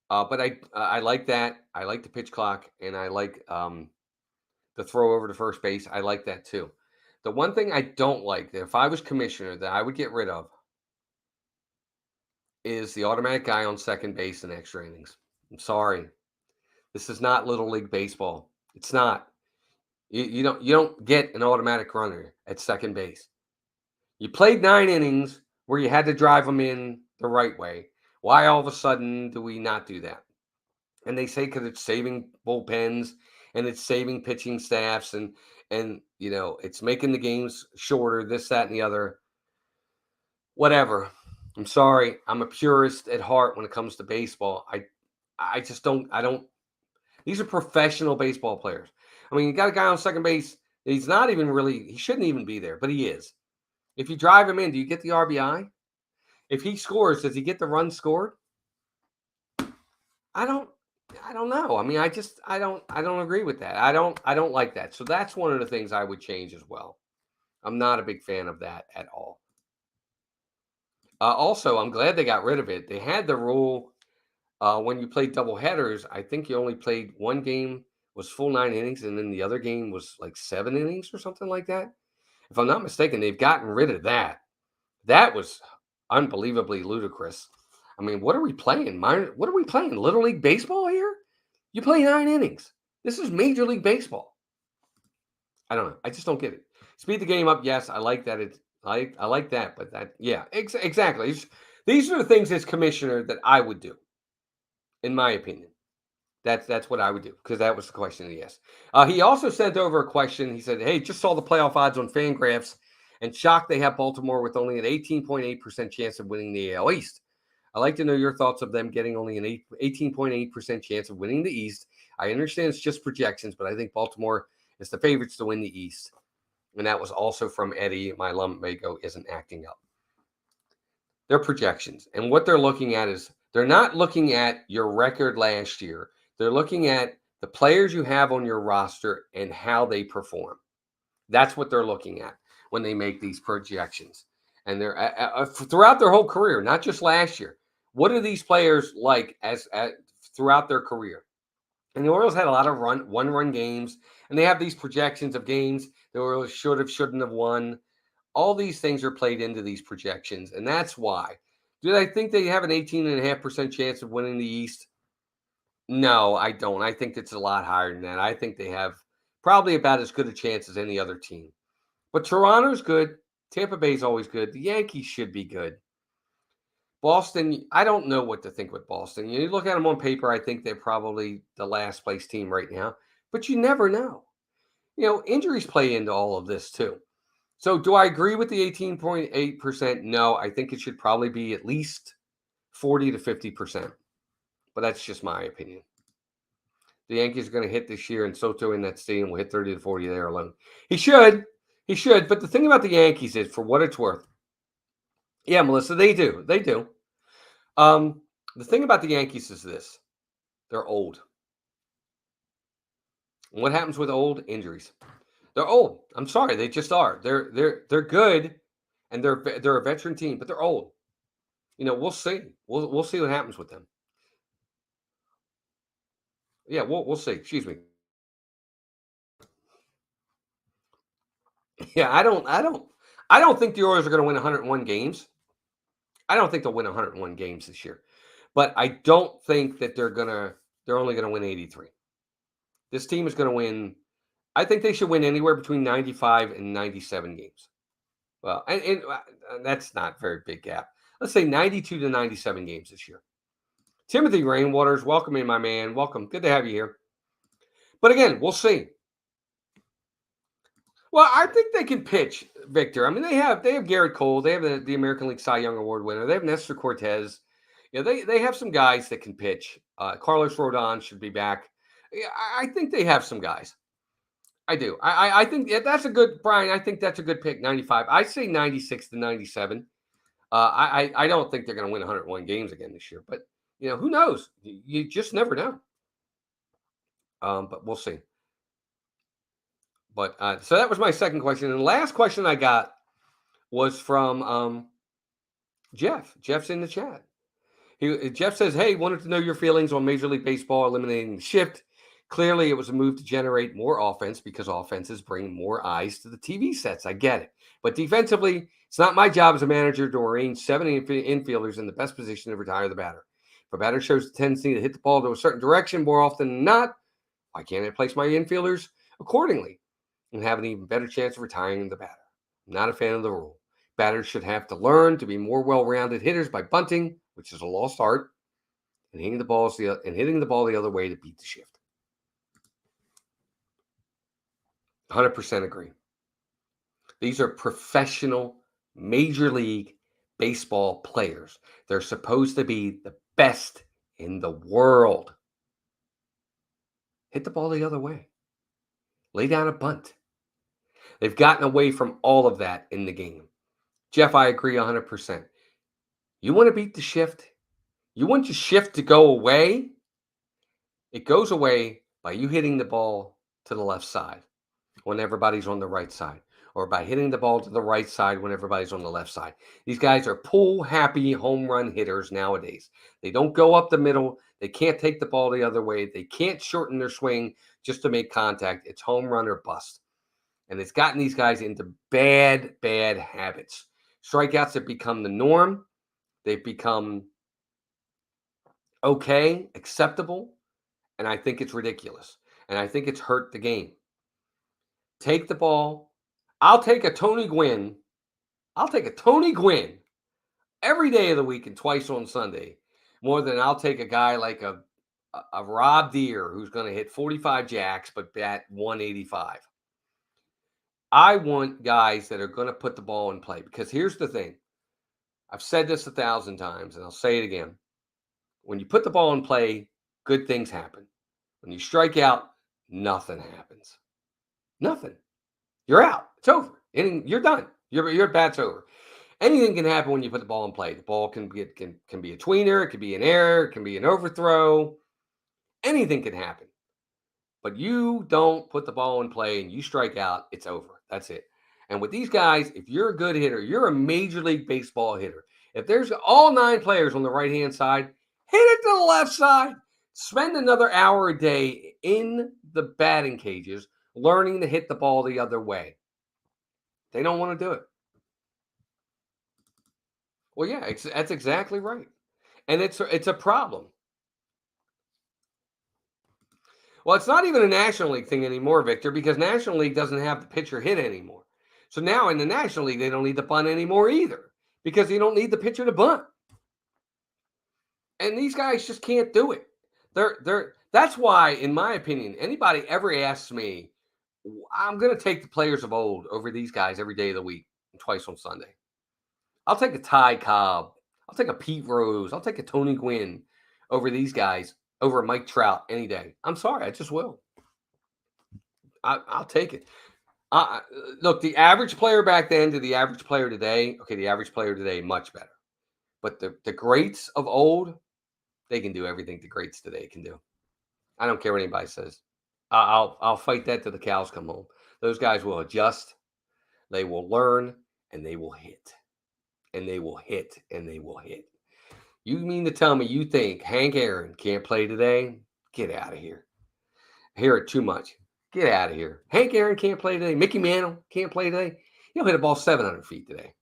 But I like that. I like the pitch clock, and I like the throw over to first base. I like that too. The one thing I don't like, that if I was commissioner, that I would get rid of is the automatic guy on second base in extra innings. I'm sorry. This is not Little League Baseball. It's not. You don't get an automatic runner at second base. You played 9 innings where you had to drive them in the right way. Why all of a sudden do we not do that? And they say because it's saving bullpens and it's saving pitching staffs and it's making the games shorter, this, that, and the other. Whatever. I'm sorry. I'm a purist at heart when it comes to baseball. I just don't. These are professional baseball players. I mean, you got a guy on second base. He's not even really. He shouldn't even be there, but he is. If you drive him in, do you get the RBI? If he scores, does he get the run scored? I don't know. I mean, I don't agree with that. I don't like that. So that's one of the things I would change as well. I'm not a big fan of that at all. Also, I'm glad they got rid of it. They had the rule when you played double headers. I think you only played one game was full 9 innings, and then the other game was like 7 innings or something like that. If I'm not mistaken, they've gotten rid of that. That was unbelievably ludicrous. I mean, what are we playing? What are we playing? Little League Baseball here? You play 9 innings. This is Major League Baseball. I don't know. I just don't get it. Speed the game up, yes. I like that I like that, but exactly. These are the things as commissioner that I would do, in my opinion. That's what I would do because that was the question he asked. He also sent over a question. He said, "Hey, just saw the playoff odds on Fangraphs, and shocked they have Baltimore with only an 18.8% chance of winning the AL East. I'd like to know your thoughts of them getting only an 18.8% chance of winning the East. I understand it's just projections, but I think Baltimore is the favorites to win the East." And that was also from Eddie. My lumbago isn't acting up. They're projections. And what they're looking at is they're not looking at your record last year. They're looking at the players you have on your roster and how they perform. That's what they're looking at when they make these projections. And they're throughout their whole career, not just last year. What are these players like as throughout their career? And the Orioles had a lot of one-run games, and they have these projections of games the Orioles shouldn't have won. All these things are played into these projections, and that's why. Did I think they have an 18.5% chance of winning the East? No, I don't. I think it's a lot higher than that. I think they have probably about as good a chance as any other team. But Toronto's good. Tampa Bay's always good. The Yankees should be good. Boston, I don't know what to think with Boston. You look at them on paper, I think they're probably the last place team right now, but you never know. Injuries play into all of this too. So do I agree with the 18.8%? No, I think it should probably be at least 40 to 50%. But that's just my opinion. The Yankees are going to hit this year, and Soto in that stadium will hit 30 to 40 there alone. He should. He should. But the thing about the Yankees is, for what it's worth, yeah, Melissa, they do. They do. The thing about the Yankees is this. They're old. And what happens with old? Injuries. They're old. I'm sorry, they just are. They're good, and they're a veteran team, but they're old. We'll see. We'll see what happens with them. Yeah, we'll see. Excuse me. Yeah, I don't think the Orioles are going to win 101 games. I don't think they'll win 101 games this year. But I don't think that they're only going to win 83. This team is going to win. I think they should win anywhere between 95 and 97 games. Well, and that's not a very big gap. Let's say 92 to 97 games this year. Timothy Rainwaters, welcome in, my man. Welcome. Good to have you here. But again, we'll see. Well, I think they can pitch, Victor. I mean, they have Garrett Cole. They have the American League Cy Young Award winner. They have Nestor Cortez. They have some guys that can pitch. Carlos Rodon should be back. Yeah, I think they have some guys. I do. I think that's a good, Brian. I think that's a good pick. 95. I say 96 to 97. I don't think they're going to win 101 games again this year, but who knows? You just never know. But we'll see. But so that was my second question, and the last question I got was from Jeff. Jeff's in the chat. Jeff says, "Hey, wanted to know your feelings on Major League Baseball eliminating the shift. Clearly, it was a move to generate more offense because offenses bring more eyes to the TV sets. I get it. But defensively, it's not my job as a manager to arrange 7 infielders in the best position to retire the batter. If a batter shows a tendency to hit the ball to a certain direction more often than not, why can't I place my infielders accordingly and have an even better chance of retiring the batter? I'm not a fan of the rule. Batters should have to learn to be more well-rounded hitters by bunting, which is a lost art, and hitting the ball the other way to beat the shift." 100% agree. These are professional Major League Baseball players. They're supposed to be the best in the world. Hit the ball the other way. Lay down a bunt. They've gotten away from all of that in the game. Jeff, I agree 100%. You want to beat the shift? You want your shift to go away? It goes away by you hitting the ball to the left side when everybody's on the right side, or by hitting the ball to the right side when everybody's on the left side. These guys are pull-happy home run hitters nowadays. They don't go up the middle. They can't take the ball the other way. They can't shorten their swing just to make contact. It's home run or bust. And it's gotten these guys into bad, bad habits. Strikeouts have become the norm. They've become okay, acceptable, and I think it's ridiculous. And I think it's hurt the game. Take the ball. I'll take a Tony Gwynn I'll take a Tony Gwynn every day of the week and twice on Sunday more than I'll take a guy like a Rob Deere who's going to hit 45 jacks but bat 185. I want guys that are going to put the ball in play, because here's the thing. I've said this 1,000 times and I'll say it again. When you put the ball in play, good things happen. When you strike out, nothing happens. Nothing. You're out. It's over. You're done. Your bat's over. Anything can happen when you put the ball in play. The ball can be a tweener. It can be an error. It can be an overthrow. Anything can happen. But you don't put the ball in play and you strike out, it's over. That's it. And with these guys, if you're a good hitter, you're a Major League Baseball hitter. If there's all 9 players on the right-hand side, hit it to the left side. Spend another hour a day in the batting cages learning to hit the ball the other way. They don't want to do it. Well, yeah, that's exactly right. And it's a problem. Well, it's not even a National League thing anymore, Victor, because National League doesn't have the pitcher hit anymore. So now in the National League, they don't need the bunt anymore either, because you don't need the pitcher to bunt. And these guys just can't do it. That's why, in my opinion, anybody ever asks me, I'm going to take the players of old over these guys every day of the week and twice on Sunday. I'll take a Ty Cobb. I'll take a Pete Rose. I'll take a Tony Gwynn over these guys, over Mike Trout any day. I'm sorry, I just will. I'll take it. Look, the average player back then to the average player today, okay, the average player today, much better. But the greats of old, they can do everything the greats today can do. I don't care what anybody says. I'll fight that till the cows come home. Those guys will adjust, they will learn, and they will hit. And they will hit, and they will hit. You mean to tell me you think Hank Aaron can't play today? Get out of here. I hear it too much. Get out of here. Hank Aaron can't play today. Mickey Mantle can't play today. He'll hit a ball 700 feet today.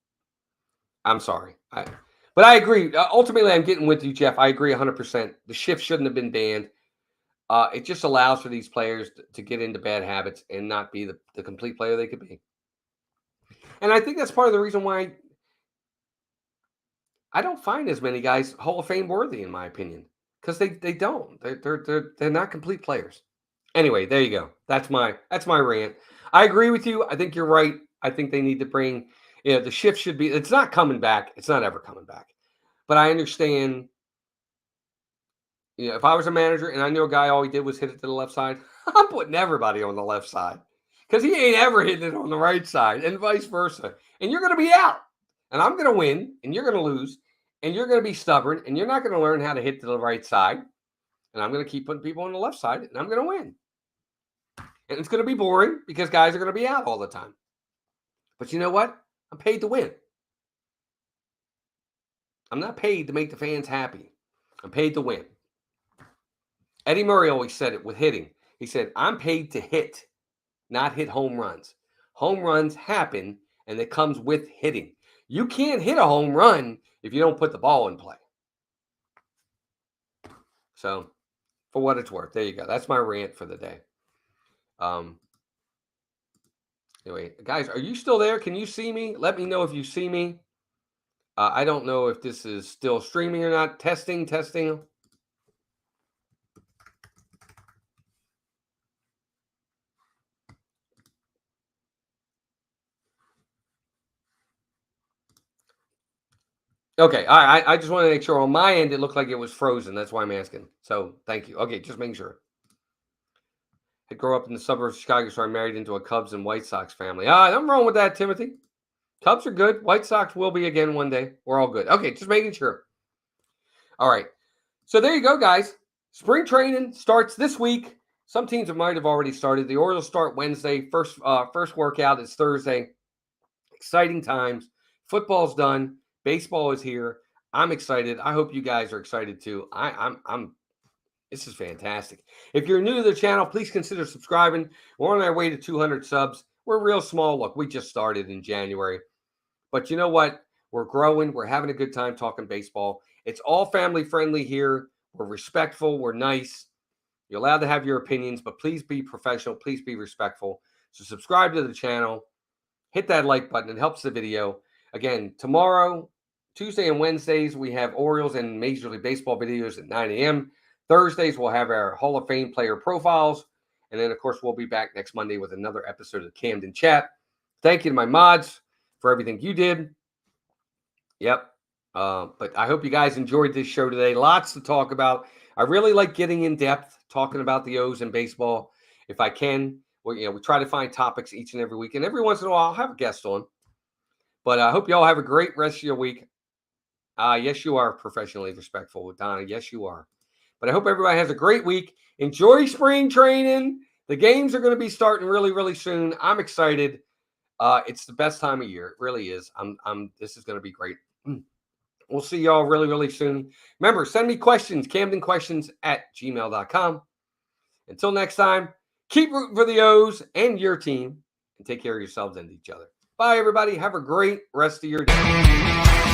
I'm sorry. But I agree. Ultimately, I'm getting with you, Jeff. I agree 100%. The shift shouldn't have been banned. It just allows for these players to get into bad habits and not be the complete player they could be. And I think that's part of the reason why I don't find as many guys Hall of Fame worthy, in my opinion, because they don't. They're not complete players. Anyway, there you go. That's my rant. I agree with you. I think you're right. I think they need to bring, the shift should be. It's not coming back. It's not ever coming back. But I understand. If I was a manager and I knew a guy all he did was hit it to the left side, I'm putting everybody on the left side, because he ain't ever hitting it on the right side, and vice versa. And you're going to be out. And I'm going to win, and you're going to lose, and you're going to be stubborn, and you're not going to learn how to hit to the right side. And I'm going to keep putting people on the left side, and I'm going to win. And it's going to be boring because guys are going to be out all the time. But you know what? I'm paid to win. I'm not paid to make the fans happy. I'm paid to win. Eddie Murray always said it with hitting. He said, I'm paid to hit, not hit home runs. Home runs happen, and it comes with hitting. You can't hit a home run if you don't put the ball in play. So, for what it's worth, there you go. That's my rant for the day. Anyway, guys, are you still there? Can you see me? Let me know if you see me. I don't know if this is still streaming or not. Testing. Okay, I just want to make sure on my end it looked like it was frozen. That's why I'm asking. So thank you. Okay, just making sure. I grew up in the suburbs of Chicago, so I married into a Cubs and White Sox family. Nothing wrong with that, Timothy. Cubs are good. White Sox will be again one day. We're all good. Okay, just making sure. All right. So there you go, guys. Spring training starts this week. Some teams might have already started. The Orioles start Wednesday. First workout is Thursday. Exciting times. Football's done. Baseball is here. I'm excited. I hope you guys are excited too. This is fantastic. If you're new to the channel, please consider subscribing. We're on our way to 200 subs. We're real small. Look, we just started in January. But you know what? We're growing. We're having a good time talking baseball. It's all family friendly here. We're respectful. We're nice. You're allowed to have your opinions, but please be professional. Please be respectful. So subscribe to the channel. Hit that like button. It helps the video. Again, tomorrow, Tuesday and Wednesdays, we have Orioles and Major League Baseball videos at 9 a.m. Thursdays, we'll have our Hall of Fame player profiles. And then, of course, we'll be back next Monday with another episode of Camden Chat. Thank you to my mods for everything you did. Yep. But I hope you guys enjoyed this show today. Lots to talk about. I really like getting in depth, talking about the O's and baseball. If I can, we try to find topics each and every week. And every once in a while, I'll have a guest on. But I hope you all have a great rest of your week. Yes, you are professionally respectful, Donna. Yes, you are. But I hope everybody has a great week. Enjoy spring training. The games are going to be starting really, really soon. I'm excited. It's the best time of year. It really is. This is going to be great. We'll see y'all really, really soon. Remember, send me questions, CamdenQuestions@gmail.com. Until next time, keep rooting for the O's and your team, and take care of yourselves and each other. Bye, everybody. Have a great rest of your day.